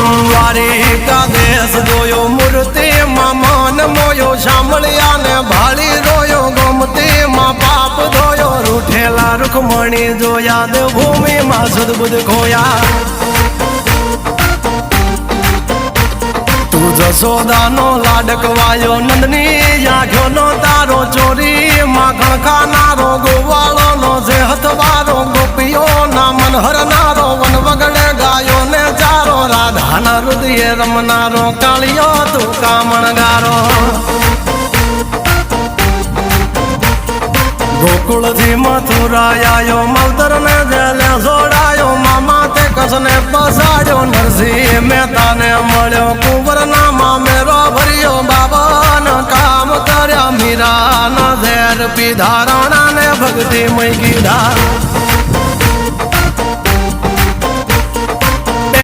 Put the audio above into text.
દ્વારિકા દેશ જોયો મૂર્તિ માં મન મોયો સાંભળ્યા ને ભાળી રોયો ગોમતી માં પાપ ધોયો રૂઠેલા રૂખમણી જોયા દેવભૂમિ માં સદબુદ્ધ ખોયા તું જશોદાનો લાડકવાયો નંદની આંખો નો તારો ચોરી માખણ ખાનારો ગોવાળો નો જે હથવારો ગોપીઓ ના મન હરનારો વન વગડે ગાયો ને ચારો રાધાના હૃદય રમનારો કાળિયો તું કામણગારો ગોકુળ થી મથુરા આયો માવતર ને જેલે જોડાયો મામા તે કસને પસાડ્યો નરસિંહ મહેતા ને મળ્યો કુંવર ના મામેરો ભર્યો બાબા ન કામ કર્યા મીરા ના ઝેર પીધા રાણા ને ભક્તિ મય કીધા